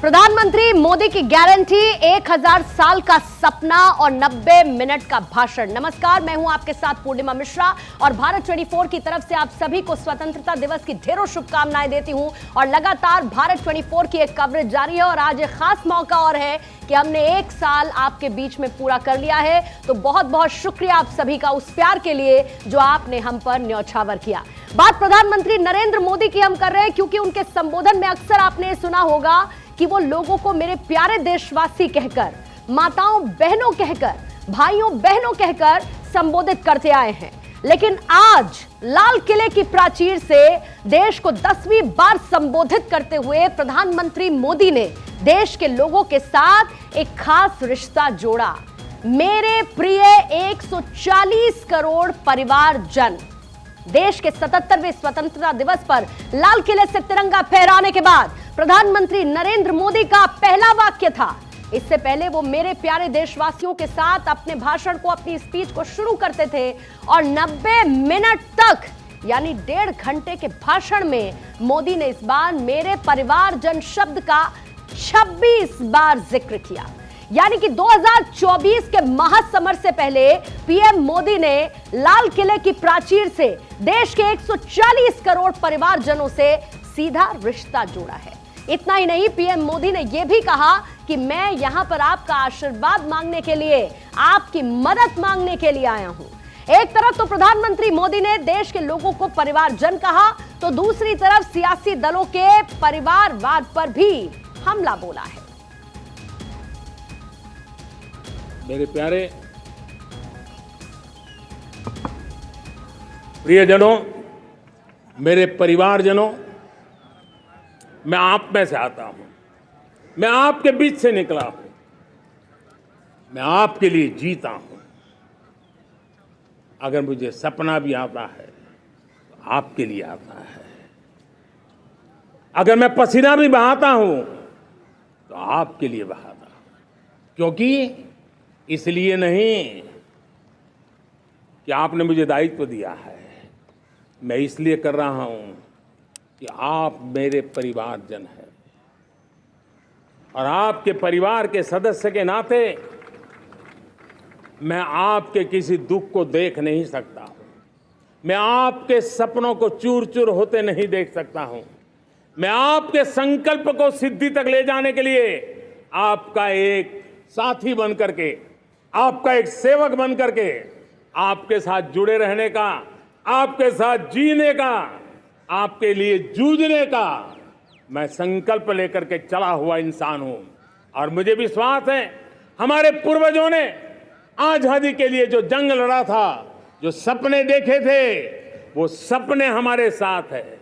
प्रधानमंत्री मोदी की गारंटी 1000 साल का सपना और 90 मिनट का भाषण। नमस्कार, मैं हूं आपके साथ पूर्णिमा मिश्रा और भारत 24 की तरफ से आप सभी को स्वतंत्रता दिवस की ढेरों शुभकामनाएं देती हूं। और लगातार भारत 24 की एक कवरेज जारी है और आज एक खास मौका और है कि हमने 1 साल आपके बीच में पूरा कर लिया है। तो बहुत बहुत शुक्रिया आप सभी का उस प्यार के लिए जो आपने हम पर न्यौछावर किया। बात प्रधानमंत्री नरेंद्र मोदी की हम कर रहे हैं क्योंकि उनके संबोधन में अक्सर आपने सुना होगा कि वो लोगों को मेरे प्यारे देशवासी कहकर, माताओं बहनों कहकर, भाइयों बहनों कहकर संबोधित करते आए हैं। लेकिन आज लाल किले की प्राचीर से देश को 10वीं बार संबोधित करते हुए प्रधानमंत्री मोदी ने देश के लोगों के साथ एक खास रिश्ता जोड़ा। मेरे प्रिय 140 करोड़ परिवारजन, देश के 77वें स्वतंत्रता दिवस पर लाल किले से तिरंगा फहराने के बाद प्रधानमंत्री नरेंद्र मोदी का पहला वाक्य था। इससे पहले वो मेरे प्यारे देशवासियों के साथ अपने भाषण को, अपनी स्पीच को शुरू करते थे और 90 मिनट तक यानी 1.5 घंटे के भाषण में मोदी ने इस बार मेरे परिवारजन शब्द का 26 बार जिक्र किया। यानी कि 2024 के महासमर से पहले पीएम मोदी ने लाल किले की प्राचीर से देश के 140 करोड़ परिवारजनों से सीधा रिश्ता जोड़ा है। इतना ही नहीं, पीएम मोदी ने यह भी कहा कि मैं यहां पर आपका आशीर्वाद मांगने के लिए, आपकी मदद मांगने के लिए आया हूं। एक तरफ तो प्रधानमंत्री मोदी ने देश के लोगों को परिवारजन कहा, तो दूसरी तरफ सियासी दलों के परिवारवाद पर भी हमला बोला है। मेरे प्यारे प्रियजनों, मेरे परिवारजनों, मैं आप में से आता हूं, मैं आपके बीच से निकला हूं, मैं आपके लिए जीता हूं। अगर मुझे सपना भी आता है तो आपके लिए आता है। अगर मैं पसीना भी बहाता हूं तो आपके लिए बहाता हूं। क्योंकि इसलिए नहीं कि आपने मुझे दायित्व दिया है, मैं इसलिए कर रहा हूं कि आप मेरे परिवारजन हैं और आपके परिवार के सदस्य के नाते मैं आपके किसी दुख को देख नहीं सकता हूं, मैं आपके सपनों को चूर चूर होते नहीं देख सकता हूं, मैं आपके संकल्प को सिद्धि तक ले जाने के लिए आपका एक साथी बन करके, आपका एक सेवक बन करके, आपके साथ जुड़े रहने का, आपके साथ जीने का, आपके लिए जूझने का मैं संकल्प लेकर के चला हुआ इंसान हूं। और मुझे विश्वास है हमारे पूर्वजों ने आजादी के लिए जो जंग लड़ा था, जो सपने देखे थे, वो सपने हमारे साथ है।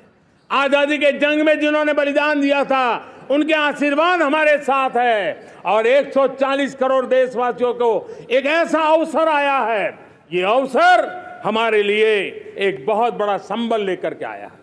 आजादी के जंग में जिन्होंने बलिदान दिया था, उनके आशीर्वाद हमारे साथ है। और 140 करोड़ देशवासियों को एक ऐसा अवसर आया है, ये अवसर हमारे लिए एक बहुत बड़ा संबल लेकर के आया है।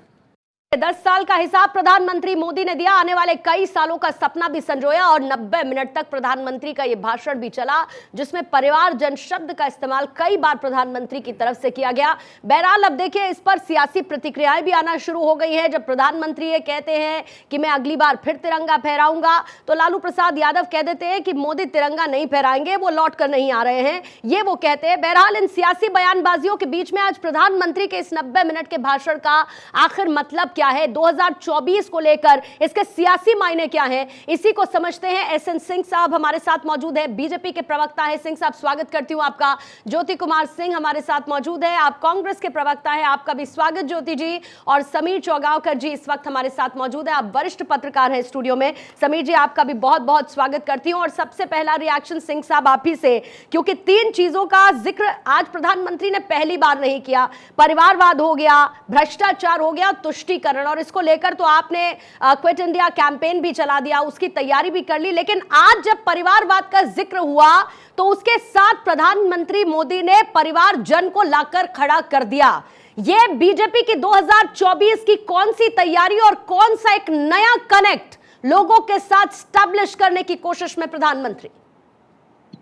10 साल का हिसाब प्रधानमंत्री मोदी ने दिया, आने वाले कई सालों का सपना भी संजोया और 90 मिनट तक प्रधानमंत्री का यह भाषण भी चला, जिसमें परिवारजन शब्द का इस्तेमाल कई बार प्रधानमंत्री की तरफ से किया गया। बहरहाल अब देखिए, इस पर सियासी प्रतिक्रियाएं भी आना शुरू हो गई हैं। जब प्रधानमंत्री ये कहते हैं कि मैं अगली बार फिर तिरंगा फहराऊंगा, तो लालू प्रसाद यादव कह देते हैं कि मोदी तिरंगा नहीं फहराएंगे, वो लौट कर नहीं आ रहे हैं, ये वो कहते हैं। बहरहाल इन सियासी बयानबाजियों के बीच में आज प्रधानमंत्री के इस 90 मिनट के भाषण का आखिर मतलब क्या है, 2024 को लेकर इसके सियासी मायने क्या हैं, इसी को समझते हैं। एसएन सिंह साहब हमारे साथ मौजूद हैं, बीजेपी के प्रवक्ता हैं। सिंह साहब, स्वागत करती हूं आपका। ज्योति कुमार सिंह हमारे साथ मौजूद है, आप कांग्रेस के प्रवक्ता हैं, आपका भी स्वागत ज्योति जी। और समीर चौगावकर जी इस वक्त हमारे साथ मौजूद है, आप वरिष्ठ पत्रकार हैं स्टूडियो में। समीर जी, आपका भी बहुत बहुत स्वागत करती हूं। और सबसे पहला रिएक्शन सिंह साहब आप ही से, क्योंकि 3 चीजों का जिक्र आज प्रधानमंत्री ने पहली बार नहीं किया। परिवारवाद हो गया, भ्रष्टाचार हो गया, तुष्टीकरण, और इसको लेकर तो आपने क्विट इंडिया कैंपेन भी चला दिया, उसकी तैयारी भी कर ली। लेकिन आज जब परिवारवाद का जिक्र हुआ तो उसके साथ प्रधानमंत्री मोदी ने परिवारजन को लाकर खड़ा कर दिया। यह बीजेपी की 2024 की कौन सी तैयारी और कौन सा एक नया कनेक्ट लोगों के साथ स्टैब्लिश करने की कोशिश में प्रधानमंत्री?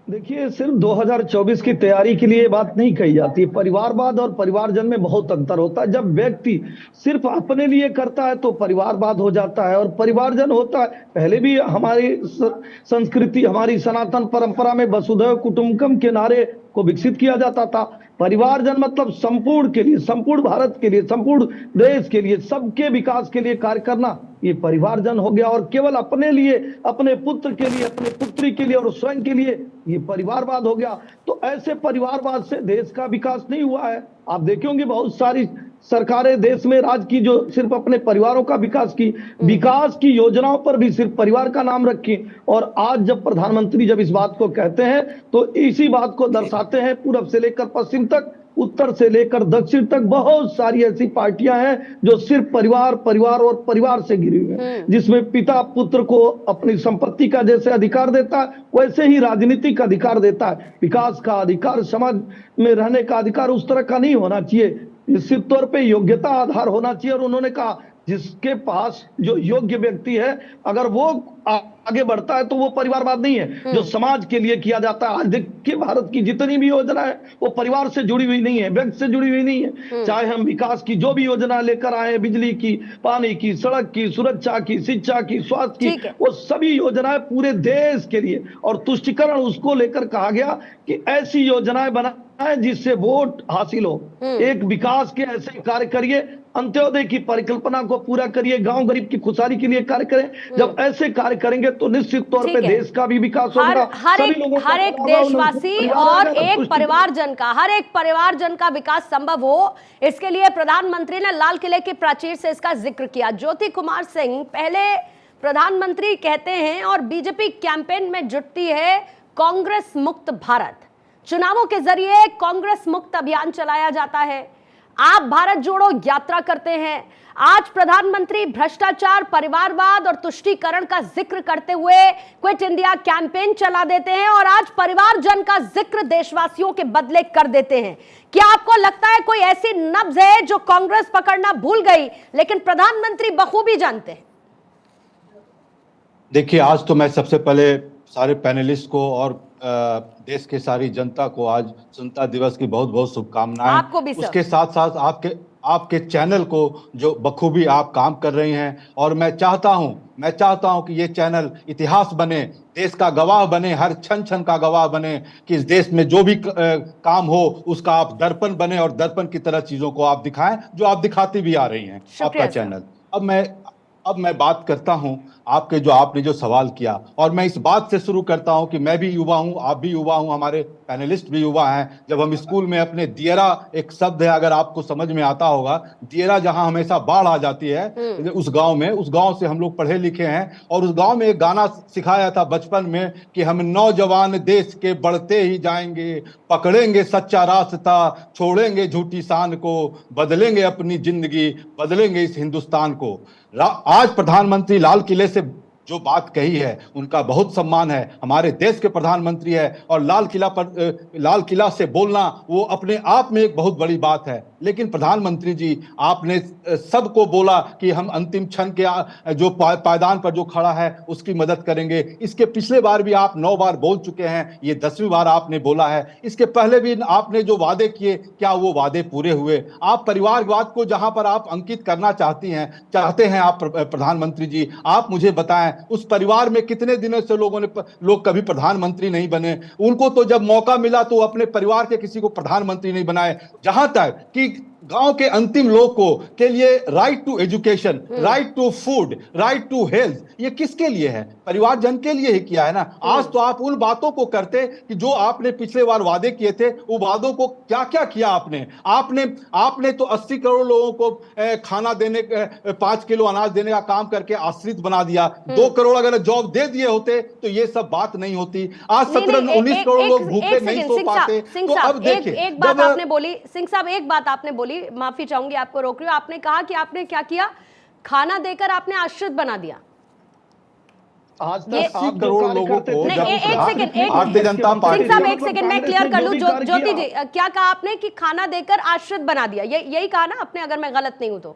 देखिए, सिर्फ 2024 की तैयारी के लिए ये बात नहीं कही जाती है। परिवारवाद और परिवारजन में बहुत अंतर होता है। जब व्यक्ति सिर्फ अपने लिए करता है तो परिवारवाद हो जाता है, और परिवारजन होता है। पहले भी हमारी संस्कृति, हमारी सनातन परंपरा में वसुधैव कुटुंबकम के नारे को विकसित किया जाता था। परिवारजन मतलब संपूर्ण के लिए, संपूर्ण भारत के लिए, संपूर्ण देश के लिए, सबके विकास के लिए कार्य करना, ये परिवारजन हो गया। और केवल अपने लिए, अपने पुत्र के लिए, अपने पुत्री के लिए और स्वयं के लिए, ये परिवारवाद हो गया। तो ऐसे परिवारवाद से देश का विकास नहीं हुआ है। आप देखे होंगे बहुत सारी सरकारें देश में राज की जो सिर्फ अपने परिवारों का विकास की योजनाओं पर भी सिर्फ परिवार का नाम रखी। और आज जब प्रधानमंत्री जब इस बात को कहते हैं तो इसी बात को दर्शाते हैं। पूरब से लेकर पश्चिम तक, उत्तर से लेकर दक्षिण तक बहुत सारी ऐसी पार्टियां हैं जो सिर्फ परिवार, परिवार और परिवार से घिरी हुई हैं, जिसमें पिता पुत्र को अपनी संपत्ति का जैसे अधिकार देता है, वैसे ही राजनीतिक अधिकार देता है। विकास का अधिकार, समाज में रहने का अधिकार उस तरह का नहीं होना चाहिए। निश्चित तौर पे योग्यता आधार होना चाहिए। और उन्होंने कहा जिसके पास जो योग्य व्यक्ति है, अगर वो आगे बढ़ता है तो वो परिवारवाद नहीं है। जो समाज के लिए किया जाता है, आज देखिए भारत की जितनी भी योजना है वो परिवार से जुड़ी हुई नहीं है, व्यक्ति से जुड़ी हुई नहीं है। चाहे हम विकास की जो भी योजना लेकर आए, बिजली की, पानी की, सड़क की, सुरक्षा की, शिक्षा की, स्वास्थ्य की, वो सभी योजनाएं पूरे देश के लिए। और तुष्टिकरण उसको लेकर कहा गया कि ऐसी योजनाएं बनाएं जिससे वोट हासिल हो। एक विकास के ऐसे कार्य करिए, अंत्योदय की परिकल्पना को पूरा करिए, गांव गरीब की खुशहाली के लिए कार्य करें। जब ऐसे कार्य करेंगे तो निश्चित तौर पे देश का भी विकास होगा। हर एक देशवासी और एक परिवारजन का विकास संभव हो, इसके लिए प्रधानमंत्री ने लाल किले के प्राचीर से इसका जिक्र किया। ज्योति कुमार सिंह पहले प्रधानमंत्री कहते हैं और बीजेपी कैंपेन में जुटती है कांग्रेस मुक्त भारत। चुनावों के जरिए कांग्रेस मुक्त अभियान चलाया जाता है। आप भारत जोड़ो यात्रा करते हैं। आज प्रधानमंत्री भ्रष्टाचार, परिवारवाद और तुष्टीकरण का जिक्र करते हुए क्विट इंडिया कैंपेन चला देते हैं और आज परिवारजन का जिक्र देशवासियों के बदले कर देते हैं। क्या आपको लगता है कोई ऐसी नब्ज है जो कांग्रेस पकड़ना भूल गई, लेकिन प्रधानमंत्री बखूबी जानते हैं? देखिए, आज तो मैं सबसे पहले सारे पैनलिस्ट को और देश के सारी जनता को आज स्वतंत्रता दिवस की बहुत बहुत शुभकामनाएं। आपको भी सर। उसके साथ साथ आपके चैनल को जो बखूबी आप काम कर रही हैं, और मैं चाहता हूं कि ये चैनल इतिहास बने, देश का गवाह बने, हर क्षण क्षण का गवाह बने कि इस देश में जो भी काम हो उसका आप दर्पण बने और दर्पण की तरह चीजों को आप दिखाएं, जो आप दिखाती भी आ रही हैं आपका चैनल। अब मैं बात करता हूं आपने जो सवाल किया, और मैं इस बात से शुरू करता हूं कि मैं भी युवा हूं, आप भी युवा हूं, हमारे पैनलिस्ट भी युवा हैं। जब हम स्कूल में अपने दियरा, एक शब्द है अगर आपको समझ में आता होगा, दियरा जहां हमेशा बाढ़ आ जाती है, उस गांव से हम लोग पढ़े लिखे हैं। और उस गांव में एक गाना सिखाया था बचपन में कि हम नौजवान देश के बढ़ते ही जाएंगे, पकड़ेंगे सच्चा रास्ता, छोड़ेंगे झूठी शान को, बदलेंगे अपनी जिंदगी, बदलेंगे इस हिंदुस्तान को। आज प्रधानमंत्री लाल किले से जो बात कही है उनका बहुत सम्मान है, हमारे देश के प्रधानमंत्री है, और लाल किला से बोलना वो अपने आप में एक बहुत बड़ी बात है। लेकिन प्रधानमंत्री जी, आपने सबको बोला कि हम अंतिम क्षण के जो पायदान पर जो खड़ा है उसकी मदद करेंगे। इसके पिछले बार भी आप 9 बार बोल चुके हैं, ये 10वीं बार आपने बोला है। इसके पहले भी आपने जो वादे किए, क्या वो वादे पूरे हुए? आप परिवारवाद को जहां पर आप अंकित करना चाहते हैं आप प्रधानमंत्री जी, आप मुझे बताएं उस परिवार में कितने दिनों से लोग कभी प्रधानमंत्री नहीं बने? उनको तो जब मौका मिला तो अपने परिवार के किसी को प्रधानमंत्री नहीं बनाए। जहां तक कि गांव के अंतिम लोग के लिए right to education, right to food, right to health, ये किसके लिए है? परिवारजन के लिए ही किया है ना। आज तो आप उन बातों को करते कि जो आपने पिछले बार वादे किए थे, वो वादों को क्या क्या किया आपने तो 80 करोड़ लोगों को खाना देने, 5 किलो अनाज देने का काम करके आश्रित बना दिया। 2 करोड़ अगर जॉब दे दिए होते तो ये सब बात नहीं होती। आज 17-19 करोड़ लोग भूखे नहीं सो पाते। तो अब देखिए, एक बात आपने बोली, सिंह साहब एक बात आपने बोली, माफी चाहूंगी आपको रोक रही हूं। आपने कहा कि आपने क्या किया? खाना देकर आपने आश्रित बना दिया। आज तक 80 करोड़ लोगों को भारतीय जनता पार्टी, सिंह साहब एक सेकंड मैं क्लियर कर लूं। ज्योति जी, क्या कहा आपने कि खाना देकर आश्रित बना दिया? यही कहा ना आपने, अगर मैं गलत नहीं हूं तो?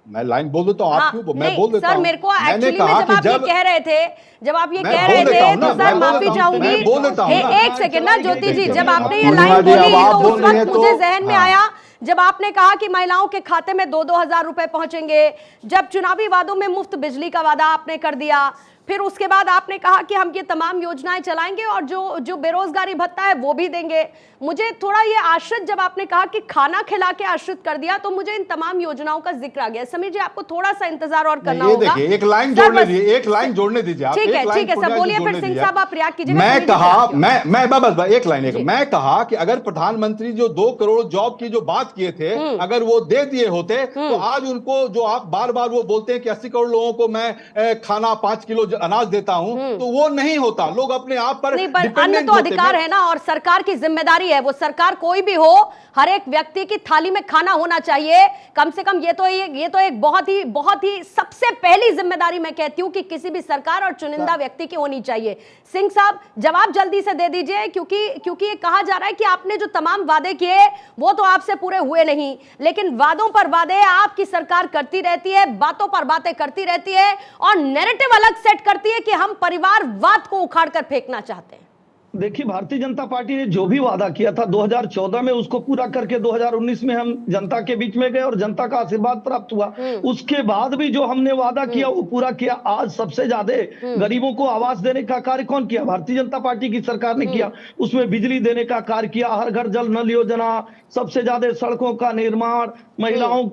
मैं लाइन बोल देता हूँ, आप क्यों? मैं बोल देता सर, हूँ। मेरे को मैंने एक्चुअली कहा में कि जब आप ये कह रहे थे, तो सर माफी चाहूंगी, एक सेकंड ना ज्योति जी, जब आपने ये लाइन बोली तो उस वक्त मुझे जहन में आया जब आपने कहा कि महिलाओं के खाते में 2-2 हजार रुपए पहुंचेंगे, जब चुनावी वादों में मुफ्त बिजली का वादा आपने कर दिया, फिर उसके बाद आपने कहा कि हम ये तमाम योजनाएं चलाएंगे और जो बेरोजगारी भत्ता है वो भी देंगे। मुझे थोड़ा ये आश्रित, जब आपने कहा कि खाना खिला के आश्रित कर दिया, तो मुझे इन तमाम योजनाओं का जिक्र आ गया। समीर जी, आपको थोड़ा सा इंतजार और करना होगा। देखिए, एक लाइन जोड़ने दीजिए, एक लाइन जोड़ने दीजिए। ठीक है सर, बोलिए फिर सिंह साहब आप रिएक्ट कीजिए। मैं कहा, मैं बस एक लाइन, मैं कहा कि अगर प्रधानमंत्री जो 2 करोड़ जॉब की जो बात किए थे, अगर वो दे दिए होते तो आज उनको, जो आप बार बार वो बोलते हैं कि 80 करोड़ लोगों को मैं खाना 5 किलो अनाज देता हूं, तो वो नहीं होता। लोग अपने आप पर अन्न तो अधिकार है ना, और सरकार की जिम्मेदारी है, वो सरकार कोई भी हो, हर एक व्यक्ति की थाली में खाना होना चाहिए कम से कम। ये तो एक बहुत ही सबसे पहली जिम्मेदारी मैं कहती हूं कि किसी भी सरकार और चुनिंदा व्यक्ति की होनी चाहिए। सिंह साहब, जवाब जल्दी से दे दीजिए, क्योंकि ये कहा जा रहा है कि आपने जो तमाम वादे किए वो तो आपसे पूरे हुए नहीं, लेकिन वादों पर वादे आपकी सरकार करती रहती है, बातों पर बातें करती रहती है और नैरेटिव अलग सेट करती है कि हम परिवारवाद को उखाड़ कर फेंकना चाहते हैं। देखिए, भारतीय जनता पार्टी ने जो भी वादा किया था 2014 में, उसको पूरा करके 2019 में हम जनता के बीच में गए और जनता का आशीर्वाद प्राप्त हुआ। उसके बाद भी जो हमने वादा किया वो पूरा किया। आज सबसे ज्यादा गरीबों को आवास देने का कार्य कौन किया? भारतीय जनता पार्टी की सरकार ने किया। उसमें बिजली देने का कार्य किया, हर घर जल नल योजना, सबसे ज्यादा सड़कों का निर्माण, महिलाओं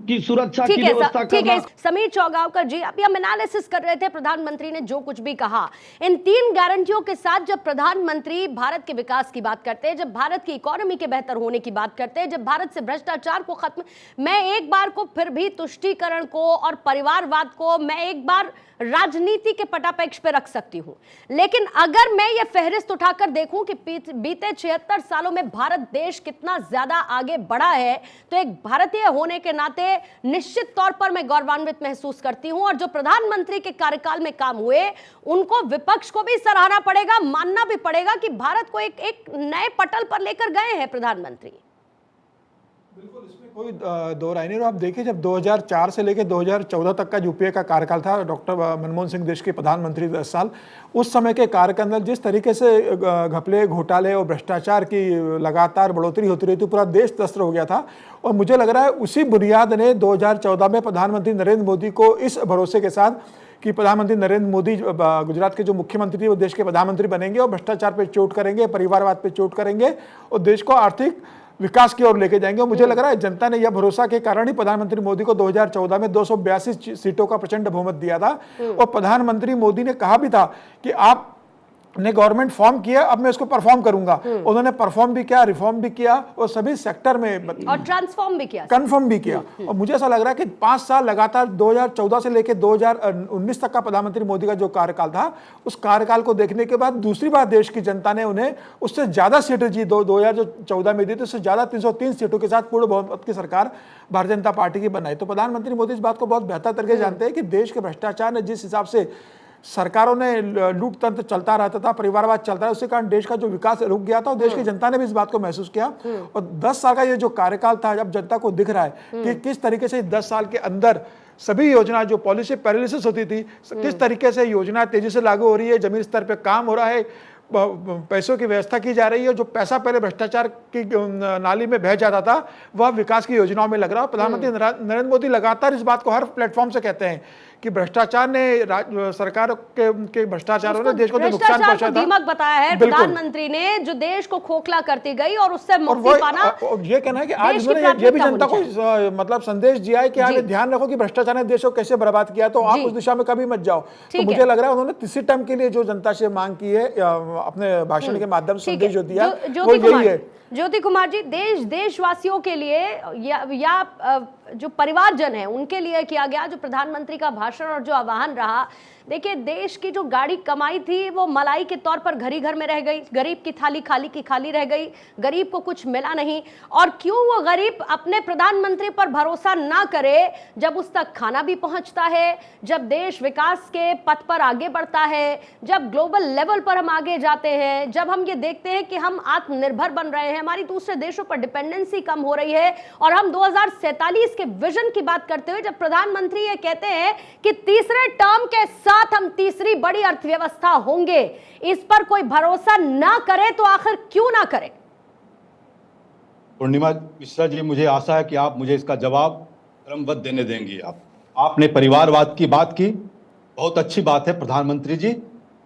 की सुरक्षा की व्यवस्था करना। समीर चौगावकर जी, अभी हम एनालिसिस कर रहे थे, प्रधानमंत्री ने जो कुछ भी कहा, इन 3 गारंटियों के साथ जब प्रधानमंत्री भारत के विकास की बात करते हैं, जब भारत की इकोनॉमी के बेहतर होने की बात करते हैं, जब भारत से भ्रष्टाचार को खत्म, मैं एक बार को फिर भी तुष्टीकरण को और परिवारवाद को मैं एक बार राजनीति के पटापेक्ष पे रख सकती हूं, लेकिन अगर मैं ये फहरिस्त उठाकर देखूं कि बीते 76 सालों में भारत देश कितना ज्यादा आगे बढ़ा है, तो एक भारतीय होने के नाते निश्चित तौर पर मैं गौरवान्वित महसूस करती हूं। और जो प्रधानमंत्री के कार्यकाल में काम हुए, उनको विपक्ष को भी सराहना पड़ेगा, मानना भी पड़ेगा कि भारत को एक नए पटल पर लेकर गए हैं प्रधानमंत्री। बिल्कुल, इसमें कोई दो राय नहीं। और आप देखिए, जब 2004 से लेकर 2014 तक का यूपीए का कार्यकाल था, डॉक्टर मनमोहन सिंह देश के प्रधानमंत्री 10 साल, उस समय के कार्यकाल में जिस तरीके से घपले, घोटाले और भ्रष्टाचार की लगातार बढ़ोतरी होती रही थी, पूरा देश त्रस्त हो गया था। और मुझे लग रहा है उसी बुनियाद ने 2014 में प्रधानमंत्री नरेंद्र मोदी को इस भरोसे के साथ कि प्रधानमंत्री नरेंद्र मोदी गुजरात के जो मुख्यमंत्री वो देश के प्रधानमंत्री बनेंगे और भ्रष्टाचार पे चोट करेंगे, परिवारवाद पे चोट करेंगे और देश को आर्थिक विकास की ओर लेके जाएंगे। और मुझे लग रहा है जनता ने यह भरोसा के कारण ही प्रधानमंत्री मोदी को 2014 में 282 सीटों का प्रचंड बहुमत दिया था। और प्रधानमंत्री मोदी ने कहा भी था कि आप ने गवर्नमेंट फॉर्म किया, अब मैं इसको परफॉर्म करूंगा। उन्होंने परफॉर्म भी किया, रिफॉर्म भी किया और सभी सेक्टर में और ट्रांसफॉर्म भी किया, कन्फर्म भी किया। और मुझे ऐसा लग रहा है कि 5 साल लगातार 2014 से लेकर 2019 तक का प्रधानमंत्री मोदी का जो कार्यकाल था, उस कार्यकाल को देखने के बाद दूसरी बार देश की जनता ने उन्हें उससे ज्यादा सीटें जी 2014 में दी थी, उससे ज्यादा 303 सीटों के साथ पूर्ण बहुमत की सरकार भारतीय जनता पार्टी की बनाई। तो प्रधानमंत्री मोदी इस बात को बहुत बेहतर तरीके से जानते हैं कि देश के भ्रष्टाचार ने जिस हिसाब से सरकारों ने लूट तंत्र चलता रहता था, परिवारवाद चलता है, उसके कारण देश का जो विकास रुक गया था और देश की जनता ने भी इस बात को महसूस किया। और 10 साल का ये जो कार्यकाल था, जब जनता को दिख रहा है कि किस तरीके से 10 साल के अंदर सभी योजना जो पॉलिसी पैरालिसिस होती थी, किस तरीके से योजना तेजी से लागू हो रही है, जमीन स्तर पर काम हो रहा है, पैसों की व्यवस्था की जा रही है। जो पैसा पहले भ्रष्टाचार की नाली में बह जाता था, वह विकास की योजनाओं में लग रहा है। प्रधानमंत्री नरेंद्र मोदी लगातार इस बात को हर प्लेटफॉर्म से कहते हैं कि भ्रष्टाचार ने सरकार के भ्रष्टाचारों ने देश को जो नुकसान पहुंचा था, दीमक बताया है प्रधानमंत्री ने, जो देश को खोखला करती गई और उससे मुक्ति पाना। और ये कहना है कि आज उन्होंने ये भी जनता को मतलब संदेश दिया है कि आज ध्यान रखो कि भ्रष्टाचार ने देश को कैसे बर्बाद किया, तो आप उस दिशा में कभी मत जाओ। तो मुझे लग रहा है उन्होंने तीसरी टर्म के लिए जो जनता से मांग की है, अपने भाषण के माध्यम से संदेश जो दिया, वो यही है। ज्योति कुमार जी, देशवासियों के लिए या जो परिवारजन है उनके लिए किया गया जो प्रधानमंत्री का भाषण और जो आह्वान रहा, देखिए, देश की जो गाड़ी कमाई थी वो मलाई के तौर पर घर ही घर में रह गई, गरीब की थाली खाली की खाली रह गई, गरीब को कुछ मिला नहीं। और क्यों वो गरीब अपने प्रधानमंत्री पर भरोसा ना करे जब उस तक खाना भी पहुंचता है, जब देश विकास के पथ पर आगे बढ़ता है, जब ग्लोबल लेवल पर हम आगे जाते हैं, जब हम ये देखते हैं कि हम आत्मनिर्भर बन रहे हैं, हमारी दूसरे देशों पर डिपेंडेंसी कम हो रही है, और हम 2047 के विजन की बात करते हुए जब प्रधानमंत्री ये कहते हैं कि तीसरे टर्म के साथ हम तीसरी बड़ी अर्थव्यवस्था होंगे, इस पर कोई भरोसा ना करे तो आखिर क्यों ना करे? पूर्णिमा मिश्रा जी, मुझे आशा है कि आप मुझे इसका जवाब क्रमबद्ध देने देंगी। आपने परिवारवाद की बात की, बहुत अच्छी बात है प्रधानमंत्री जी।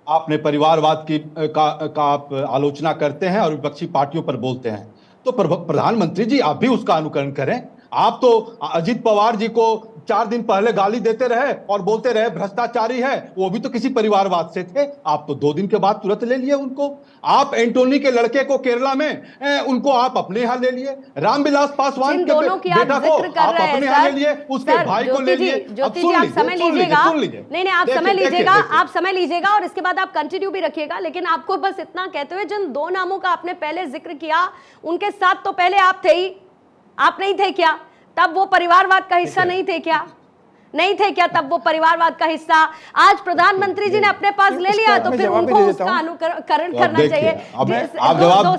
आपने परिवारवाद का आप आलोचना करते हैं और विपक्षी पार्टियों पर बोलते हैं, तो प्रधानमंत्री जी आप भी उसका अनुकरण करें। आप तो अजित पवार जी को 4 दिन पहले गाली देते रहे और बोलते रहे भ्रष्टाचारी है, वो भी तो किसी परिवारवाद से थे। आप तो 2 दिन के बाद तुरंत ले लिए उनको। आप एंटोनी के लड़के को केरला में उनको आप अपने यहाँ ले लिए। रामविलास पासवान के बेटा को आप अपने यहाँ ले लिए, उसके भाई को ले लिए। ज्योति जी, आप समय लीजिएगा। नहीं, आप समय लीजिएगा, आप समय लीजिएगा और इसके बाद आप कंटिन्यू भी रखिएगा। लेकिन आपको बस इतना कहते हुए, जिन 2 नामों का आपने पहले जिक्र किया, उनके साथ तो पहले आप थे ही, आप नहीं थे क्या? तब वो परिवारवाद का हिस्सा नहीं थे क्या? नहीं थे क्या तब वो परिवारवाद का हिस्सा? आज प्रधानमंत्री जी ने अपने पास ले लिया तो फिर उनको उसका अनुकरण करना चाहिए। आप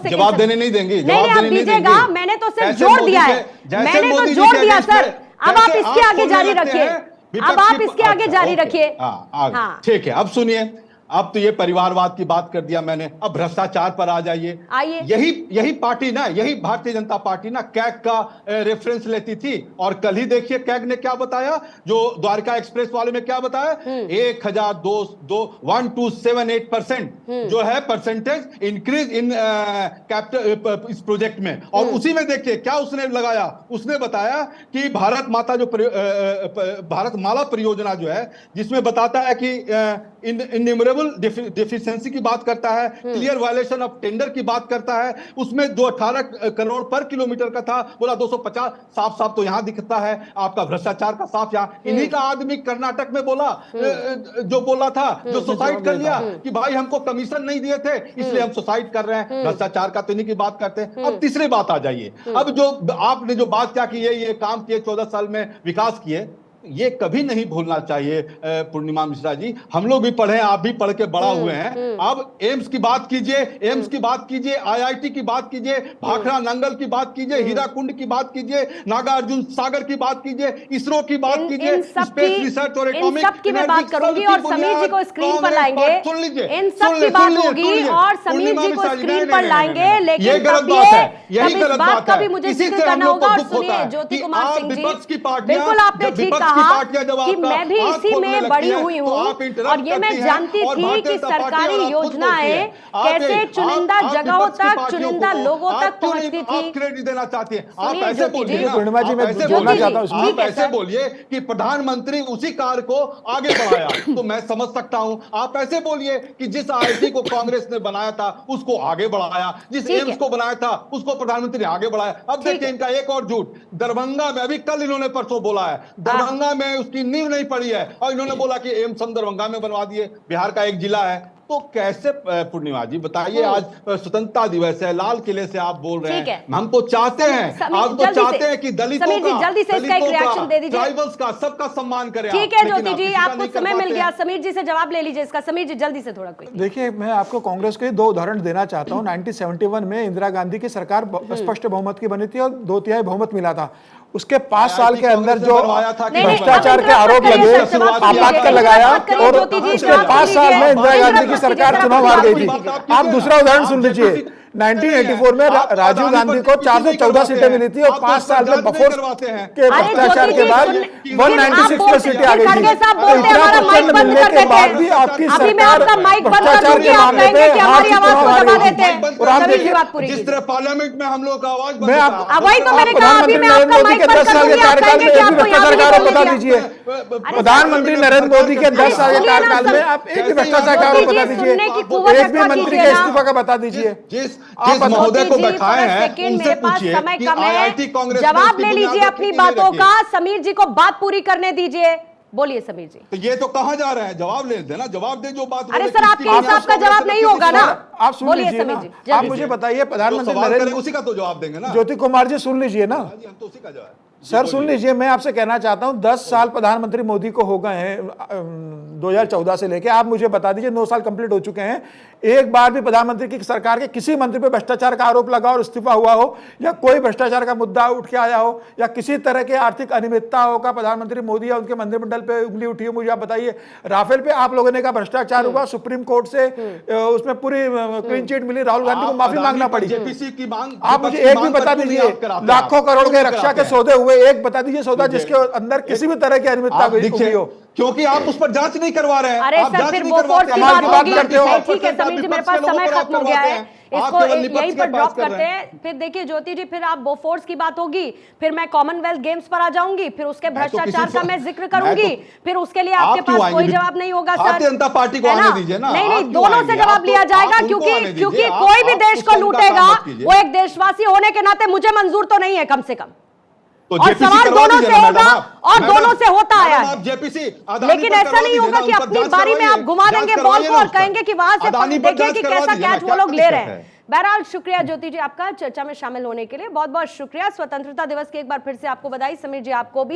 जवाब देने नहीं देंगे? नहीं, आप दीजिएगा। मैंने तो सिर्फ जोड़ दिया है, मैंने तो जोड़ दिया सर। अब आप इसके आगे जारी रखिए, अब आप इसके आगे जारी रखिए। हाँ ठीक है, अब सुनिए। अब तो ये परिवारवाद की बात कर दिया मैंने, अब भ्रष्टाचार पर आ जाइए। यही पार्टी ना, यही भारतीय जनता पार्टी ना कैग का रेफरेंस लेती थी, और कल ही देखिए कैग ने क्या बताया, जो द्वारका एक्सप्रेस वाले में क्या बताया, 1278% जो है परसेंटेज इंक्रीज इन कैपिटल इस प्रोजेक्ट में। और उसी में देखिए क्या उसने लगाया, उसने बताया कि भारत माला परियोजना जो है, जिसमें बताता है कि इन्यूमरेबल डेफिशिएंसी की बात करता है, क्लियर वायलेशन ऑफ टेंडर की बात करता है, उसमें जो 18 करोड़ पर किलोमीटर का था, बोला 250। साफ साफ तो यहां दिखता है आपका भ्रष्टाचार का साफ। यहाँ इन्हीं का आदमी कर्नाटक में बोला, जो बोला था, जो सुसाइड कर लिया कि भाई हमको कमीशन नहीं दिए थे इसलिए हम सुसाइड कर रहे हैं। भ्रष्टाचार का तो इन्हीं की बात करते हैं। अब तीसरी बात आ जाइए। अब जो आपने जो बात क्या की, ये काम किए 14 साल में विकास किए, ये कभी नहीं भूलना चाहिए पूर्णिमा मिश्रा जी। हम लोग भी पढ़े, आप भी पढ़ के बड़ा हुए हैं। अब एम्स की बात कीजिए, एम्स की बात कीजिए, आईआईटी की बात कीजिए, भाखड़ा नंगल की बात कीजिए, हीराकुंड की बात कीजिए, नागार्जुन सागर की बात कीजिए, इसरो की बात कीजिए, स्पेस रिसर्च और एटॉमिक एनर्जी, मैं बात करूंगी और समीर जी को स्क्रीन पर लाएंगे। सुन लीजिए, इन सब की बात होगी और समीर जी को स्क्रीन पर लाएंगे। लेकिन ये गलत बात है, यही गलत बात बात का है। भी मुझे इसी जिक्र से हम करना लोग को होगा। और दुख होता सुनिए है ज्योति कि कुमार आप सिंह जी, विपक्ष की पार्टियां, बिल्कुल आपने जब ठीक विपक्ष की कहा पार्टियां जब कि आपका मैं भी आंख इसी खोलने में लगती बड़ी हैं, हुई तो आप हूँ इंटरप्ट और ये मैं करती हैं जानती और थी भारतीय कि जनता पार्टी सरकारी और आप खुद बोलती योजनाएं हैं। कैसे चुनिंदा जगहों विपक्ष की तक, पार्टियों चुनिंदा को लोगों आप तक क्यों नहीं पहुंचती थी। आप क्रेडिट देना चाहती हैं? आप सुनिए ऐसे ज्योति बोलिए जी, ना, पूर्णिमा जी, आप मैं ऐसे बोलना बोलिए, चाहता हूं इसमें। आप ऐसे बोलिए कि प्रधानमंत्री उसी कार्य को आगे बढ़ाया तो मैं समझ सकता हूं। आप ऐसे बोलिए कि जिस आईआईटी को कांग्रेस ने बनाया था उसको आगे बढ़ाया, जिस एम्स को बनाया था उसको प्रधानमंत्री ने आगे बढ़ाया। अब देखिए इनका एक और झूठ, दरभंगा में अभी कल इन्होंने परसों बोला है, दरभंगा में उसकी नींव नहीं पड़ी है और इन्होंने बोला कि एम्स हम दरभंगा में बनवा दिए, बिहार का एक जिला है। तो कैसे पूर्णिमा जी बताइए, आज स्वतंत्रता दिवस है, लाल किले से आप बोल रहे हैं, हम तो चाहते हैं, आप तो चाहते हैं कि दलितों का, जल्दी से इसका एक रिएक्शन दे दीजिए, ट्राइबल्स का, सबका सम्मान करें। ठीक है ज्योति जी, आपको समय मिल गया, समीर जी से जवाब ले लीजिए इसका। समीर जी जल्दी से थोड़ा कोई। देखिए, मैं आपको कांग्रेस के 2 उदाहरण देना चाहता हूं। 1971 में इंदिरा गांधी की सरकार स्पष्ट बहुमत की बनी थी और 2/3 बहुमत मिला था। उसके 5 साल के अंदर जो भ्रष्टाचार के आरोप लगे, आपातकाल लगाया और उसके 5 साल में इंदिरा गांधी की सरकार चुनाव हार गई थी। आप दूसरा उदाहरण सुन लीजिए, 1984 में राजीव गांधी को 414 सीटें मिली थी और 5 साल में बफोर के भ्रष्टाचार के बाद 196 सीटें आ गई थी। इतना प्रचंड मिलने के बाद भी आपकी सरकार भ्रष्टाचार के मामले पे हार की चुनाव हार गई थी। और आप देखिए, जिस तरह पार्लियामेंट में हम लोग का आवाज, मैं प्रधानमंत्री नरेंद्र मोदी के 10 साल के कार्यकाल में एक भी भ्रष्टाचार का आरोप बता दीजिए। प्रधानमंत्री नरेंद्र मोदी के 10 साल के कार्यकाल में आप एक भी भ्रष्टाचार का आरोप बता दीजिए, एक भी मंत्री के इस्तीफा का बता दीजिए। जिस महोदय को बैठाए हैं उनसे पूछिए कि आईआईटी कांग्रेस जवाब ले लीजिए अपनी बातों का। समीर जी को बात पूरी करने दीजिए, बोलिए समीर जी। तो ये तो कहां जा रहे हैं, जवाब ले देना, जवाब दे जो बात अरे बोले, सर, आपके किसकी हिसाब का कांग्रेस जवाब नहीं किसकी होगा ना। आप सुन बोलिए लीजिए समीर ना। जी, आप जल्दी। मुझे बताइए, जो प्रधानमंत्री सवाल नरेंद्र करें उसी का तो जवाब देंगे ना। ज्योति कुमार जी सुन लीजिए ना। जी, हम तो उसी का जवाब। सर सुन लीजिए, मैं आपसे कहना चाहता हूं 10 साल प्रधानमंत्री मोदी को हो गए हैं 2014 से लेके। आप मुझे बता दीजिए 9 साल कंप्लीट हो चुके हैं, एक बार भी प्रधानमंत्री की सरकार के किसी मंत्री पे भ्रष्टाचार का आरोप लगा और इस्तीफा हुआ हो, या कोई भ्रष्टाचार का मुद्दा उठ के आया हो, या किसी तरह के आर्थिक अनियमितता हो का प्रधानमंत्री मोदी या उनके मंत्रिमंडल पे उंगली उठी हो? मुझे आप बताइए। राफेल पे आप लोगों ने कहा भ्रष्टाचार हुआ, सुप्रीम कोर्ट से उसमें पूरी क्लीन चिट मिली, राहुल गांधी को माफी मांगना पड़ी। जेपीसी की मांग, आप मुझे एक भी बता दीजिए, लाखों करोड़ के रक्षा के सौदे हुए, एक बता दीजिए सौदा जिसके अंदर किसी भी तरह की अनियमितता हुई हो? क्योंकि आप उस पर जांच नहीं करवा रहे हैं। अरे आप सर, जांच फिर नहीं वो करवाते फोर्स की हैं। बात बात होगी। करते हो। नहीं, ठीक है समीर जी, मेरे पास समय खत्म हो गया है, इसको यहीं पर ड्रॉप करते हैं। हैं। फिर देखिए ज्योति जी, फिर आप बोफोर्स की बात होगी, फिर मैं कॉमनवेल्थ गेम्स पर आ जाऊंगी, फिर उसके भ्रष्टाचार का मैं जिक्र करूंगी, फिर उसके लिए आपके पास कोई जवाब नहीं होगा सर। भारतीय जनता पार्टी को आने दीजिए ना। नहीं, आप क्यों दोनों से आएंगे? जवाब आप लिया तो- जाएगा, आप उनको क्योंकि आने क्योंकि दीजिए। कोई भी आप देश को उसका लूटेगा काम मत कीजिए। वो एक देशवासी होने के नाते मुझे मंजूर तो नहीं है कम से कम। तो और जेपीसी सवाल करवा दोनों दीजिए से ना होगा मैडम आप। और मैडम, दोनों से होता आया मैडम, है। आप जेपीसी अदानी लेकिन पर ऐसा करवा नहीं दीजिए होगा ना, कि उन पर अपनी जांच बारी में करवाइए। आप घुमा जांच देंगे बॉल करवाइए को ना और उस पर। कहेंगे कि वहां से अदानी पर देखिए जांच कि करवा कैसा दीजिए ना, कैच वो क्या लोग ले दिक्कत रहे हैं। है? बहरहाल शुक्रिया ज्योति जी आपका चर्चा में शामिल होने के लिए, बहुत बहुत शुक्रिया। स्वतंत्रता दिवस की एक बार फिर से आपको बधाई। समीर जी आपको भी।